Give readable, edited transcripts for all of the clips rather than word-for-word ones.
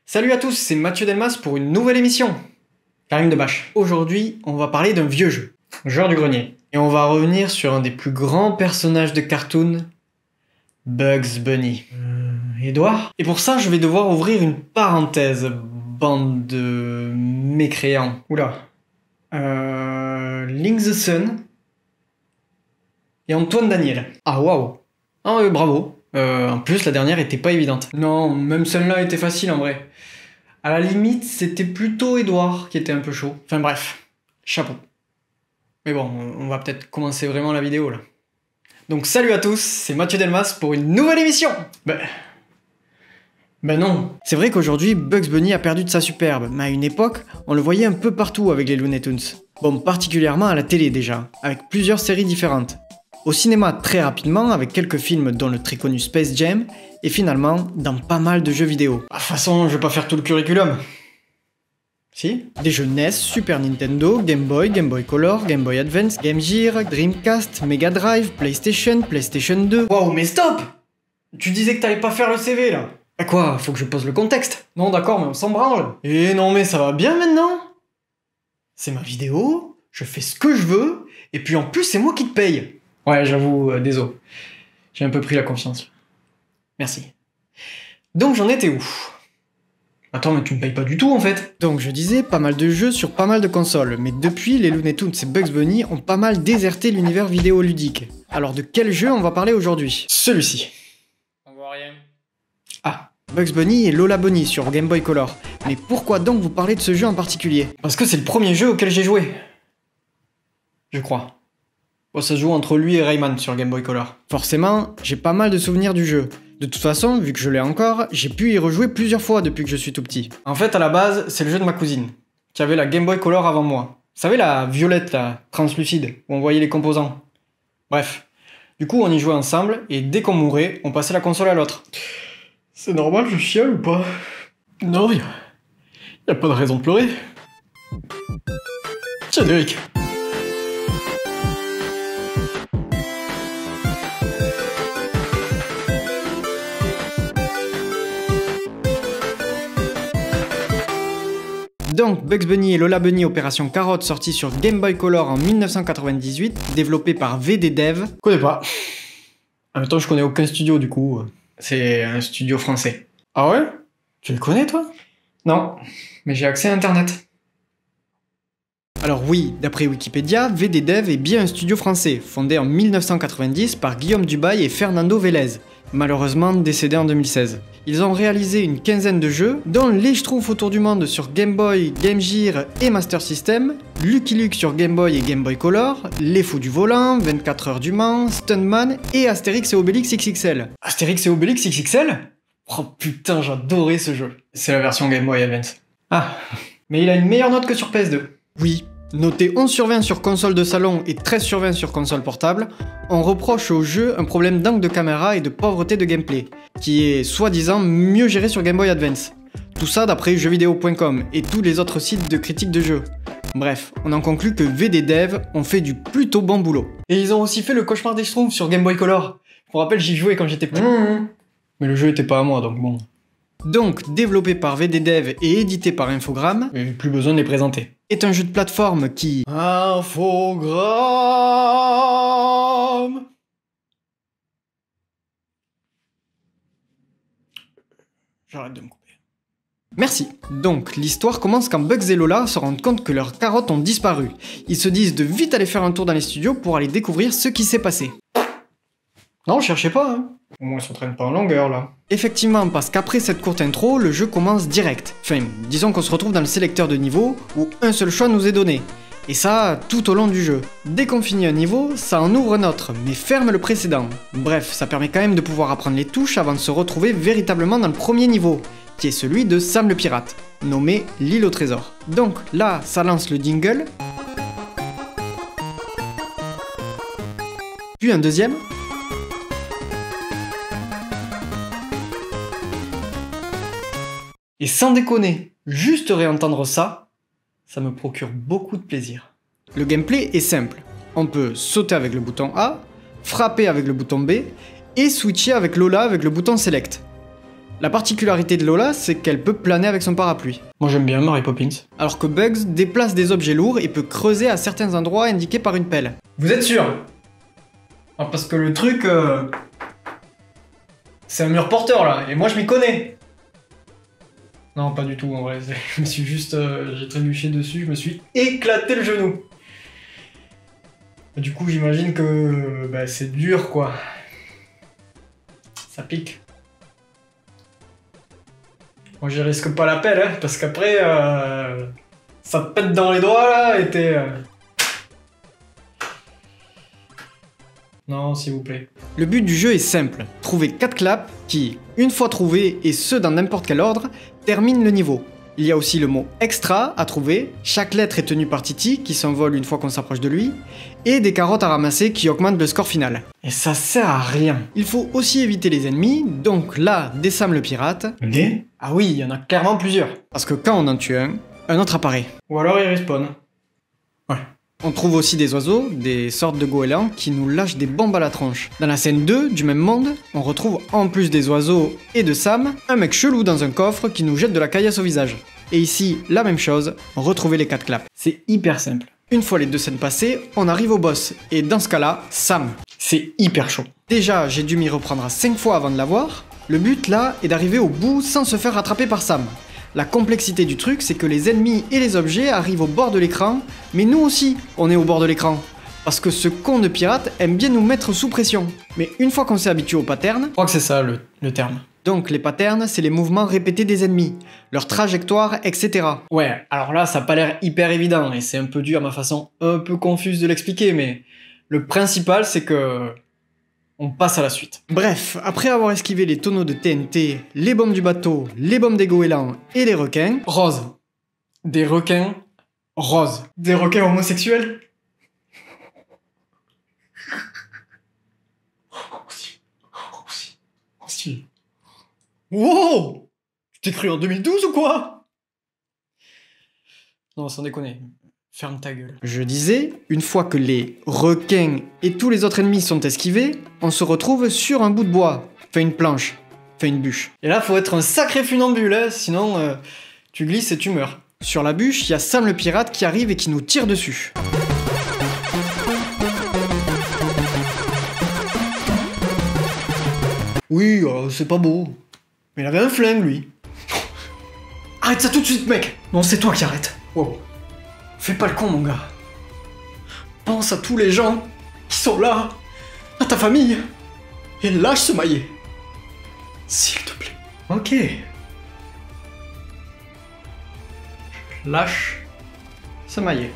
Salut à tous, c'est Mathieu Delmas pour une nouvelle émission. Karim Debache. Aujourd'hui, on va parler d'un vieux jeu, Joueur du Grenier. Et on va revenir sur un des plus grands personnages de cartoon, Bugs Bunny. Edouard. Et pour ça, je vais devoir ouvrir une parenthèse, bande de mécréants. Oula. Link the Sun et Antoine Daniel. Ah waouh. Ah ouais, bravo. En plus, la dernière était pas évidente. Non, même celle-là était facile en vrai. À la limite, c'était plutôt Edouard qui était un peu chaud. Enfin bref, chapeau. Mais bon, on va peut-être commencer vraiment la vidéo là. Donc salut à tous, c'est Mathieu Delmas pour une nouvelle émission. Ben non. C'est vrai qu'aujourd'hui, Bugs Bunny a perdu de sa superbe, mais à une époque, on le voyait un peu partout avec les Looney Tunes. Bon, particulièrement à la télé déjà, avec plusieurs séries différentes. Au cinéma très rapidement, avec quelques films dont le très connu Space Jam, et finalement dans pas mal de jeux vidéo. De toute façon, je vais pas faire tout le curriculum. Si? Des jeux NES, Super Nintendo, Game Boy Color, Game Boy Advance, Game Gear, Dreamcast, Mega Drive, PlayStation, PlayStation 2... Wow, mais stop! Tu disais que t'allais pas faire le CV là. Bah quoi, faut que je pose le contexte. Non d'accord, mais on s'en branle. Et non mais ça va bien maintenant? C'est ma vidéo, je fais ce que je veux, et puis en plus c'est moi qui te paye. Ouais, j'avoue, désolé. J'ai un peu pris la confiance. Merci. Donc j'en étais où? Attends, mais tu me payes pas du tout en fait. Donc je disais, pas mal de jeux sur pas mal de consoles, mais depuis, les Looney Tunes et Bugs Bunny ont pas mal déserté l'univers vidéoludique. Alors de quel jeu on va parler aujourd'hui? Celui-ci. On voit rien. Ah, Bugs Bunny et Lola Bunny sur Game Boy Color. Mais pourquoi donc vous parlez de ce jeu en particulier? Parce que c'est le premier jeu auquel j'ai joué. Je crois. Bon, ça se joue entre lui et Rayman sur Game Boy Color. Forcément, j'ai pas mal de souvenirs du jeu. De toute façon, vu que je l'ai encore, j'ai pu y rejouer plusieurs fois depuis que je suis tout petit. En fait, à la base, c'est le jeu de ma cousine, qui avait la Game Boy Color avant moi. Vous savez, la violette, là, translucide, où on voyait les composants. Bref. Du coup, on y jouait ensemble, et dès qu'on mourait, on passait la console à l'autre. C'est normal, je chiale ou pas? Non, y a pas de raison de pleurer. Générique. Donc, Bugs Bunny et Lola Bunny Opération Carotte, sorti sur Game Boy Color en 1998, développé par VD Dev. Connais pas. En même temps, je connais aucun studio du coup. C'est un studio français. Ah ouais? Tu le connais toi? Non, mais j'ai accès à internet. Alors oui, d'après Wikipédia, VD Dev est bien un studio français, fondé en 1990 par Guillaume Dubail et Fernando Vélez, malheureusement décédé en 2016. Ils ont réalisé une quinzaine de jeux, dont Les Schtroumpfs autour du monde sur Game Boy, Game Gear et Master System, Lucky Luke sur Game Boy et Game Boy Color, Les Fous du Volant, 24 heures du Mans, Stuntman et Astérix et Obélix XXL. Astérix et Obélix XXL? Oh putain, j'adorais ce jeu. C'est la version Game Boy Advance. Ah, mais il a une meilleure note que sur PS2. Oui. Noté 11 sur 20 sur console de salon et 13 sur 20 sur console portable, on reproche au jeu un problème d'angle de caméra et de pauvreté de gameplay, qui est soi-disant mieux géré sur Game Boy Advance. Tout ça d'après jeuxvideo.com et tous les autres sites de critiques de jeux. Bref, on en conclut que VD Dev ont fait du plutôt bon boulot. Et ils ont aussi fait le cauchemar des Schtroumpfs sur Game Boy Color. Je me rappelle, j'y jouais quand j'étais petit. Mais le jeu était pas à moi, donc bon. Donc, développé par VD Dev et édité par Infogrames, et plus besoin de les présenter, est un jeu de plateforme qui... Infogrames. J'arrête de me couper. Merci. Donc, l'histoire commence quand Bugs et Lola se rendent compte que leurs carottes ont disparu. Ils se disent de vite aller faire un tour dans les studios pour aller découvrir ce qui s'est passé. Non, cherchez pas, hein. Au moins, ils s'entraînent pas en longueur, là. Effectivement, parce qu'après cette courte intro, le jeu commence direct. Enfin, disons qu'on se retrouve dans le sélecteur de niveau, où un seul choix nous est donné. Et ça, tout au long du jeu. Dès qu'on finit un niveau, ça en ouvre un autre, mais ferme le précédent. Bref, ça permet quand même de pouvoir apprendre les touches avant de se retrouver véritablement dans le premier niveau, qui est celui de Sam le pirate, nommé l'île au trésor. Donc là, ça lance le jingle. Puis un deuxième. Et sans déconner, juste réentendre ça, ça me procure beaucoup de plaisir. Le gameplay est simple. On peut sauter avec le bouton A, frapper avec le bouton B, et switcher avec Lola avec le bouton Select. La particularité de Lola, c'est qu'elle peut planer avec son parapluie. Moi j'aime bien Mary Poppins. Alors que Bugs déplace des objets lourds et peut creuser à certains endroits indiqués par une pelle. Vous êtes sûr? Ah, parce que le truc... c'est un mur porteur là, et moi je m'y connais. Non, pas du tout en vrai, je me suis juste... j'ai trébuché dessus, je me suis éclaté le genou. Du coup j'imagine que... bah, c'est dur quoi. Ça pique. Moi j'y risque pas la pelle, hein, parce qu'après... ça te pète dans les doigts là, et t'es... Non, s'il vous plaît. Le but du jeu est simple, trouver 4 claps qui, une fois trouvés, et ce dans n'importe quel ordre, terminent le niveau. Il y a aussi le mot extra à trouver, chaque lettre est tenue par Titi, qui s'envole une fois qu'on s'approche de lui, et des carottes à ramasser qui augmentent le score final. Et ça sert à rien. Il faut aussi éviter les ennemis, donc là, des Sam le pirate. Des? Ah oui, il y en a clairement plusieurs. Parce que quand on en tue un autre apparaît. Ou alors il respawn. Ouais. On trouve aussi des oiseaux, des sortes de goélands, qui nous lâchent des bombes à la tronche. Dans la scène 2 du même monde, on retrouve en plus des oiseaux et de Sam, un mec chelou dans un coffre qui nous jette de la caillasse au visage. Et ici, la même chose, retrouver les 4 claps. C'est hyper simple. Une fois les 2 scènes passées, on arrive au boss, et dans ce cas-là, Sam. C'est hyper chaud. Déjà, j'ai dû m'y reprendre à 5 fois avant de l'avoir. Le but là est d'arriver au bout sans se faire rattraper par Sam. La complexité du truc, c'est que les ennemis et les objets arrivent au bord de l'écran, mais nous aussi, on est au bord de l'écran. Parce que ce con de pirate aime bien nous mettre sous pression. Mais une fois qu'on s'est habitué aux patterns, je crois que c'est ça le terme. Donc les patterns, c'est les mouvements répétés des ennemis, leur trajectoire, etc. Ouais, alors là, ça a pas l'air hyper évident, et c'est un peu dur à ma façon un peu confuse de l'expliquer, mais le principal, c'est que... on passe à la suite. Bref, après avoir esquivé les tonneaux de TNT, les bombes du bateau, les bombes des goélands et les requins... Rose. Des requins roses. Des requins homosexuels? Aussi. Wow! Tu t'es cru en 2012 ou quoi? Non, sans déconner. Ferme ta gueule. Je disais, une fois que les requins et tous les autres ennemis sont esquivés, on se retrouve sur un bout de bois, fait une planche, fait une bûche. Et là, faut être un sacré funambule, hein, sinon tu glisses et tu meurs. Sur la bûche, il y a Sam le pirate qui arrive et qui nous tire dessus. Oui, c'est pas beau. Mais il avait un flingue, lui. Arrête ça tout de suite, mec! Non, c'est toi qui arrête. Wow. Fais pas le con, mon gars. Pense à tous les gens qui sont là, à ta famille, et lâche ce maillet. S'il te plaît. Ok. Lâche ce maillet.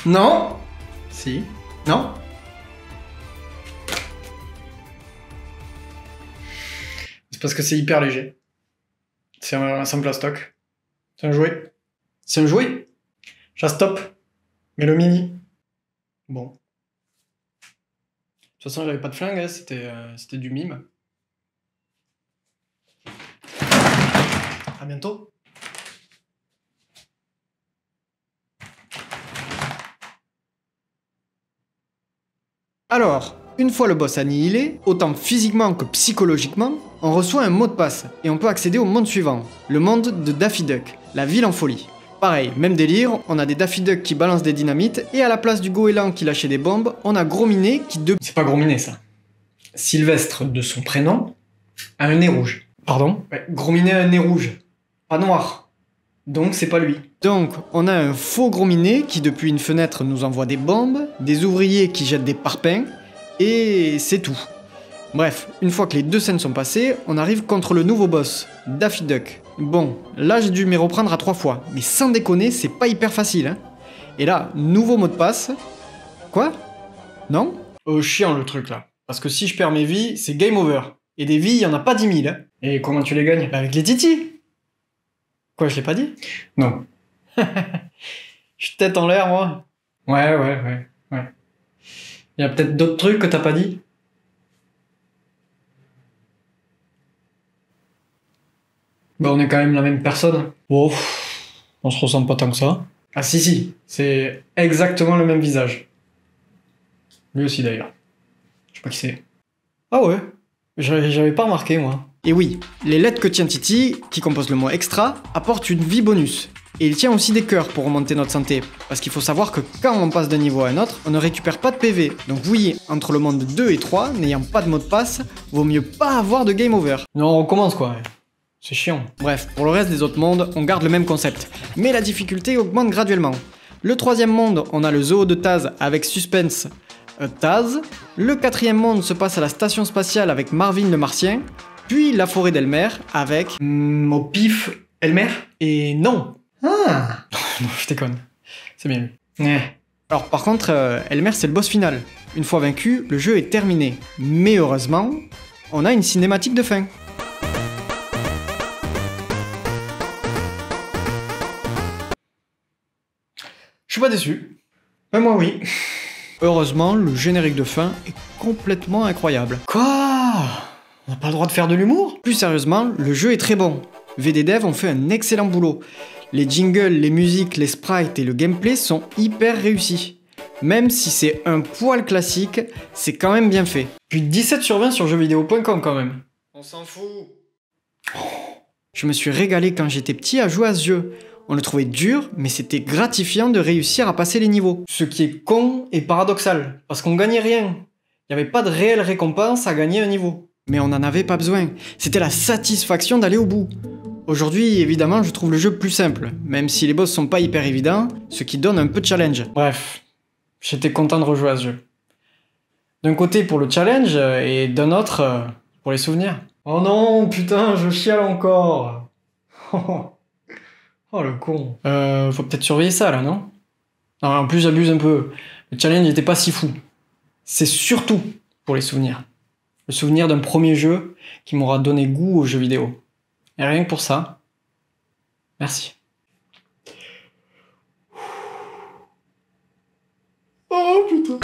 Non. Si. Non. C'est parce que c'est hyper léger. C'est un plastoc. C'est un jouet. C'est un jouet. Stop. Mais le mini. Bon. De toute façon, j'avais pas de flingue, hein, c'était du mime. À bientôt. Alors, une fois le boss annihilé, autant physiquement que psychologiquement, on reçoit un mot de passe et on peut accéder au monde suivant, le monde de Daffy Duck, la ville en folie. Pareil, même délire, on a des Daffy Duck qui balancent des dynamites, et à la place du goéland qui lâchait des bombes, on a Gros Minet qui C'est pas Gros Minet, ça. Sylvestre, de son prénom, a un nez rouge. Pardon? Ouais, Gros Minet a un nez rouge, pas noir. Donc c'est pas lui. Donc, on a un faux Gros Minet qui depuis une fenêtre nous envoie des bombes, des ouvriers qui jettent des parpaings, et c'est tout. Bref, une fois que les 2 scènes sont passées, on arrive contre le nouveau boss, Daffy Duck. Bon, là j'ai dû m'y reprendre à 3 fois, mais sans déconner, c'est pas hyper facile, hein. Et là, nouveau mot de passe. Quoi? Non? Chiant le truc là. Parce que si je perds mes vies, c'est game over. Et des vies, y en a pas 10 000, hein. Et comment tu les gagnes? Bah avec les titis. Quoi, je l'ai pas dit? Non. Je suis tête en l'air, moi. Ouais. Y a peut-être d'autres trucs que t'as pas dit? Bah on est quand même la même personne. Wow, on se ressemble pas tant que ça. Ah si, c'est exactement le même visage. Lui aussi d'ailleurs. Je sais pas qui c'est. Ah ouais, j'avais pas remarqué moi. Et oui, les lettres que tient Titi, qui composent le mot extra, apportent une vie bonus. Et il tient aussi des cœurs pour remonter notre santé, parce qu'il faut savoir que quand on passe d'un niveau à un autre, on ne récupère pas de PV. Donc oui, entre le monde 2 et 3, n'ayant pas de mot de passe, vaut mieux pas avoir de game over. Non, on recommence quoi. C'est chiant. Bref, pour le reste des autres mondes, on garde le même concept, mais la difficulté augmente graduellement. Le troisième monde, on a le zoo de Taz avec Suspense Taz. Le quatrième monde se passe à la station spatiale avec Marvin le Martien. Puis la forêt d'Elmer avec... au pif, Elmer. Et non. Ah. Non, je déconne. C'est bien lui. Alors par contre, Elmer c'est le boss final. Une fois vaincu, le jeu est terminé. Mais heureusement, on a une cinématique de fin. Je suis pas déçu. Mais moi oui. Heureusement, le générique de fin est complètement incroyable. Quoi? On n'a pas le droit de faire de l'humour? Plus sérieusement, le jeu est très bon. VD Dev ont fait un excellent boulot. Les jingles, les musiques, les sprites et le gameplay sont hyper réussis. Même si c'est un poil classique, c'est quand même bien fait. Puis 17 sur 20 sur jeuxvideo.com quand même. On s'en fout. Je me suis régalé quand j'étais petit à jouer à ce jeu. On le trouvait dur, mais c'était gratifiant de réussir à passer les niveaux. Ce qui est con et paradoxal, parce qu'on gagnait rien. Il n'y avait pas de réelle récompense à gagner un niveau. Mais on n'en avait pas besoin. C'était la satisfaction d'aller au bout. Aujourd'hui, évidemment, je trouve le jeu plus simple, même si les boss sont pas hyper évidents, ce qui donne un peu de challenge. Bref, j'étais content de rejouer à ce jeu. D'un côté pour le challenge, et d'un autre pour les souvenirs. Oh non, putain, je chiale encore. Oh le con. Faut peut-être surveiller ça là, non? Non, en plus j'abuse un peu. Le challenge n'était pas si fou. C'est surtout pour les souvenirs. Le souvenir d'un premier jeu qui m'aura donné goût aux jeux vidéo. Et rien que pour ça, merci. Oh putain.